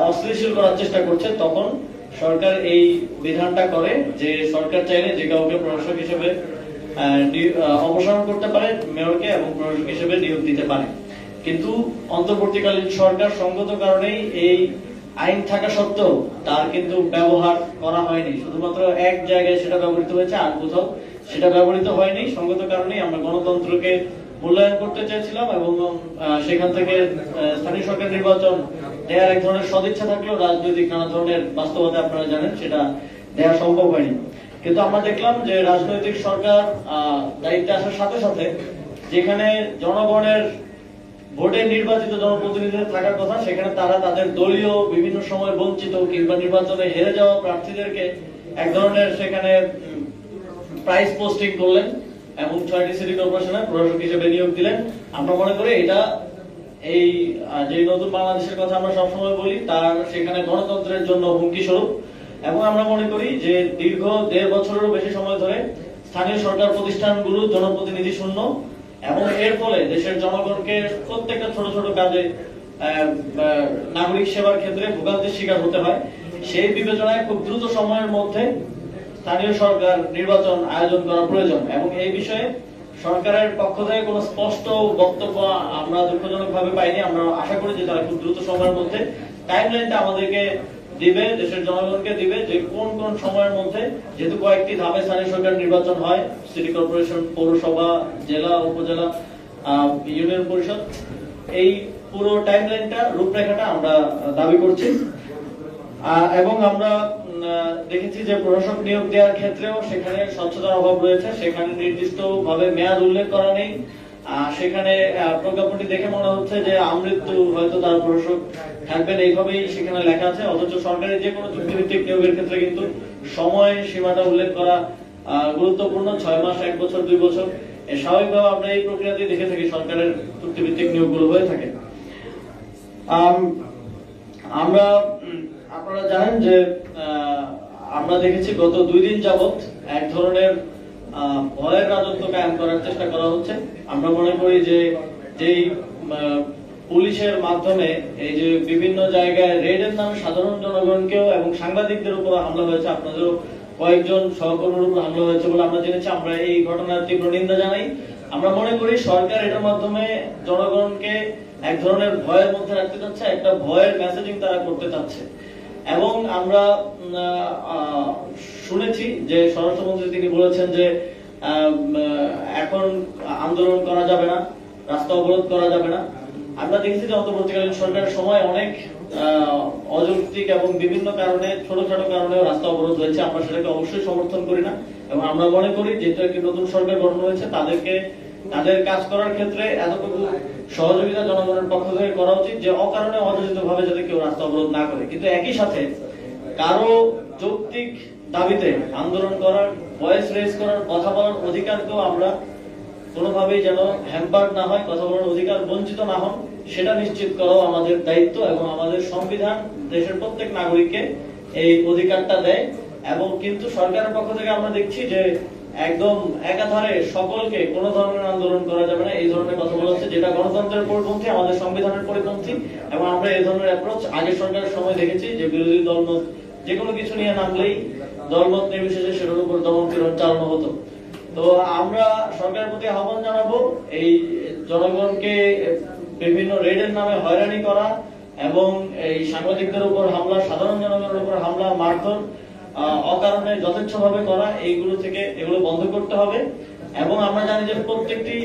অশ্লীল করার চেষ্টা করছে, তখন সরকার এই বিধানটা করে যে সরকার চাইলে যে কাউকে প্রশাসক হিসেবে অপসারণ করতে পারে, মেয়রকে, এবং প্রশাসক হিসেবে নিয়োগ দিতে পারে। কিন্তু অন্তর্বর্তীকালীন সরকার সঙ্গত কারণেই এই আইন থাকা সত্ত্বেও তার কিন্তু ব্যবহার করা হয়নি। শুধুমাত্র এক জায়গায় সেটা ব্যবহৃত হয়েছে, আর কোথাও সেটা ব্যবহৃত হয়নি। সঙ্গত কারণেই আমরা গণতন্ত্রকে মূল্যায়ন করতে চেয়েছিলাম, এবং সেখান থেকে স্থানীয় সরকার নির্বাচন দেওয়ার এক ধরনের সদিচ্ছা থাকলেও রাজনৈতিক নানা ধরনের বাস্তবতা আপনারা জানেন সেটা দেওয়া সম্ভব হয়নি। কিন্তু আমরা দেখলাম যে রাজনৈতিক সরকার দায়িত্বে আসার সাথে সাথে যেখানে জনগণের ভোটে নির্বাচিত জনপ্রতিনিধিদের থাকার কথা, সেখানে তারা তাদের দলীয় বিভিন্ন সময় বঞ্চিত কিংবা নির্বাচনে হেরে যাওয়া প্রার্থীদেরকে এক ধরনের সেখানে প্রাইস পোস্টিং করলেন এবং ৬টি সিটি কর্পোরেশনে প্রশাসক হিসেবে নিয়োগ দিলেন। আমরা মনে করি এটা এই যে নতুন বাংলাদেশের কথা আমরা সবসময় বলি, তার সেখানে গণতন্ত্রের জন্য হুমকি স্বরূপ। এবং আমরা মনে করি যে দীর্ঘ ১.৫ বছরেরও বেশি সময় ধরে স্থানীয় সরকার প্রতিষ্ঠানগুলো জনপ্রতিনিধি শূন্য, এবং এর ফলে দেশের জনগণকে প্রত্যেকটা ছোট ছোট কাজে নাগরিক সেবার ক্ষেত্রে ভোগান্তির শিকার হতে হয়। সেই বিবেচনায় খুব দ্রুত সময়ের মধ্যে স্থানীয় সরকার নির্বাচন আয়োজন করা প্রয়োজন, এবং এই বিষয়ে সরকারের পক্ষ থেকে কোনো স্পষ্ট বক্তব্য আমরা দুঃখজনক ভাবে পাইনি। আমরা আশা করি যে তারা খুব দ্রুত সময়ের মধ্যে টাইমলাইনটা আমাদেরকে দিবে, দেশের জনগণকে দিবে, যে কোন কোন সময়ের মধ্যে, যেহেতু কয়েকটি ধাপে স্থানীয় সরকার নির্বাচন হয়, সিটি কর্পোরেশন, পৌরসভা, জেলা, উপজেলা, ইউনিয়ন পরিষদ, এই পুরো টাইমলাইনটা, রূপরেখাটা আমরা দাবি করছি। এবং আমরা দেখেছি যে প্রশাসক নিয়োগ দেওয়ার ক্ষেত্রেও সেখানে স্বচ্ছতার অভাব রয়েছে, সেখানে নির্দিষ্ট ভাবে মেয়াদ উল্লেখ করা নেই। সেখানে প্রজ্ঞাপনটি দেখে মনে হচ্ছে যে আমৃত্যু হয়তো তার প্রশাসক থাকবেন, এইভাবেই সেখানে লেখা আছে। অথচ সরকারের যে কোনো চুক্তিভিত্তিক নিয়োগের ক্ষেত্রে কিন্তু সময় সীমাটা উল্লেখ করা গুরুত্বপূর্ণ। ৬ মাস, ১ বছর, 2 বছর, স্বাভাবিকভাবে আমরা এই প্রক্রিয়াতে দেখে থাকি সরকারের চুক্তিভিত্তিক নিয়োগগুলো হয়ে থাকে। আমরা, আপনারা জানেন যে আমরা দেখেছি গত 2 দিন যাবত এক ধরনের ভয়ের রাজত্ব কায়েম করার চেষ্টা করা হচ্ছে। আমরা মনে করি যে যেই পুলিশের মাধ্যমে এই যে বিভিন্ন জায়গায় রেডের নামে সাধারণ জনগণকেও এবং সাংবাদিকদের উপর হামলা হয়েছে, আপনাদেরও কয়েকজন সহকর্মীর উপর হামলা হয়েছে বলে আমরা জেনেছি। আমরা এই ঘটনার তীব্র নিন্দা জানাই। আমরা মনে করি সরকার এটার মাধ্যমে জনগণকে এক ধরনের ভয়ের মধ্যে রাখতে চাচ্ছে, একটা ভয়ের মেসেজিং তারা করতে চাচ্ছে। এবং আমরা শুনেছি যে স্বরাষ্ট্রমন্ত্রী তিনি বলেছেন যে এখন আন্দোলন করা যাবে না, রাস্তা অবরোধ করা যাবে না। আমরা দেখেছি যে অন্তর্বর্তীকালীন সরকারের সময় অনেক অযৌক্তিক এবং বিভিন্ন কারণে, ছোটখাটো কারণেও রাস্তা অবরোধ হয়েছে। আমরা সেটাকে অবশ্যই সমর্থন করি না, এবং আমরা মনে করি যেহেতু একটি নতুন সরকার গঠন হয়েছে, তাদেরকে তাদের কাজ করার ক্ষেত্রে এতটুকু সহযোগিতা জনগণের পক্ষ থেকে করা উচিত যে অকারণে অযোচিত ভাবে যাতে কেউ রাস্তা অবরোধ না করে। কিন্তু একই সাথে কারো যৌক্তিক দাবিতে আন্দোলন করার, ভয়েস রেজ করার, কথা বলার অধিকারকেও আমরা কোনোভাবেই যেন হ্যাম্পার না হয়, কথা বলার অধিকার বঞ্চিত না হন, সেটা নিশ্চিত করাও আমাদের দায়িত্ব। এবং আমাদের সংবিধান দেশের প্রত্যেক নাগরিককে এই অধিকারটা দেয়। এবং কিন্তু সরকারের পক্ষ থেকে আমরা দেখছি যে একদম একাধারে সকলকে কোনো ধরনের আন্দোলন করা যাবে না, এই ধরনের কথা বলা হচ্ছে, যেটা গণতন্ত্রের পরিপন্থী, আমাদের সংবিধানের পরিপন্থী। এবং আমরা এই ধরনের অ্যাপ্রোচ আগের সরকারের সময় দেখেছি যে বিরোধী দলমত যে কোনো কিছু নিয়ে নামলেই দলমত নির্বিশেষে সেটার উপর দমন-পীড়ন চালানো হতো। তো আমরা সরকারের প্রতি আহ্বান জানাবো, এই জনগণকে বিভিন্ন রেডের নামে হয়রানি করা এবং এই সাংবাদিকদের উপর হামলা, সাধারণ জনগণের উপর হামলা, মারধর অকারণে যথেচ্ছভাবে করা, এইগুলো থেকে এগুলো বন্ধ করতে হবে। এবং আমরা জানি যে প্রত্যেকটি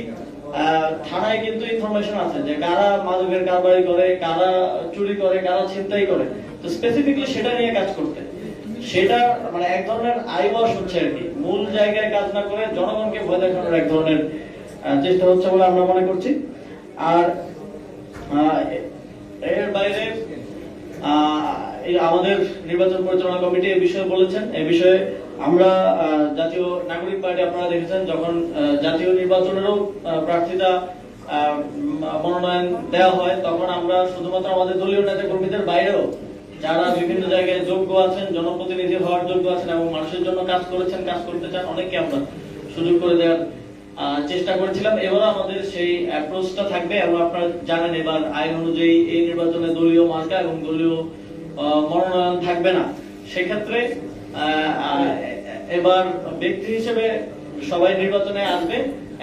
থানায় কিন্তু ইনফরমেশন আছে যে কারা মাদকের কারবারি করে, কারা চুরি করে, কারা ছিনতাই করে। তো স্পেসিফিকলি সেটা নিয়ে কাজ করতে, সেটা মানে এক ধরনের আইওয়াশ হচ্ছে আর কি, মূল জায়গায় কাজ না করে জনগণকে ভয় দেখানোর এক ধরনের চেষ্টা হচ্ছে বলে আমরা মনে করছি। আর এর বাইরে আমাদের নির্বাচন পরিচালনা কমিটি এই বিষয়ে বলেছেন। এই বিষয়ে আমরা জাতীয় নাগরিক পার্টি, আপনারা দেখেছেন যখন জাতীয় নির্বাচনেরও প্রার্থিতা মনোনয়ন দেওয়া হয়, তখন আমরা শুধুমাত্র আমাদের দলীয় নেতা কর্মীদের বাইরেও যারা বিভিন্ন জায়গায় যোগ্য আছেন, জনপ্রতিনিধি হওয়ার যোগ্য আছেন এবং মানুষের জন্য কাজ করেছেন, কাজ করতে চান, অনেককে আমরা সুযোগ করে দেওয়ার চেষ্টা করেছিলাম। এবার আমাদের সেই অ্যাপ্রোচটা থাকবে। এবং আপনারা জানেন এবার আইন অনুযায়ী এই নির্বাচনে দলীয় মার্কা এবং দলীয় মনোনয়ন থাকবে না। সেক্ষেত্রে এবার ব্যক্তি হিসেবে সবাই নির্বাচনে আসবে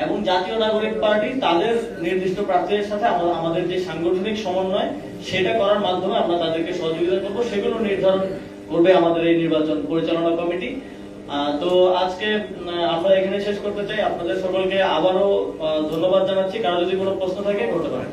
এবং জাতীয় নাগরিক পার্টি তাদের নির্দিষ্ট প্রার্থীদের সাথে আমাদের যে সাংগঠনিক সমন্বয় সেটা করার মাধ্যমে আমরা তাদেরকে সহযোগিতা করব, সেগুলো নির্ধারণ করবে আমাদের এই নির্বাচন পরিচালনা কমিটি। তো আজকে আমরা এখানে শেষ করতে চাই। আপনাদের সকলকে আবারও ধন্যবাদ জানাচ্ছি। কারো যদি কোনো প্রশ্ন থাকে করতে পারেন।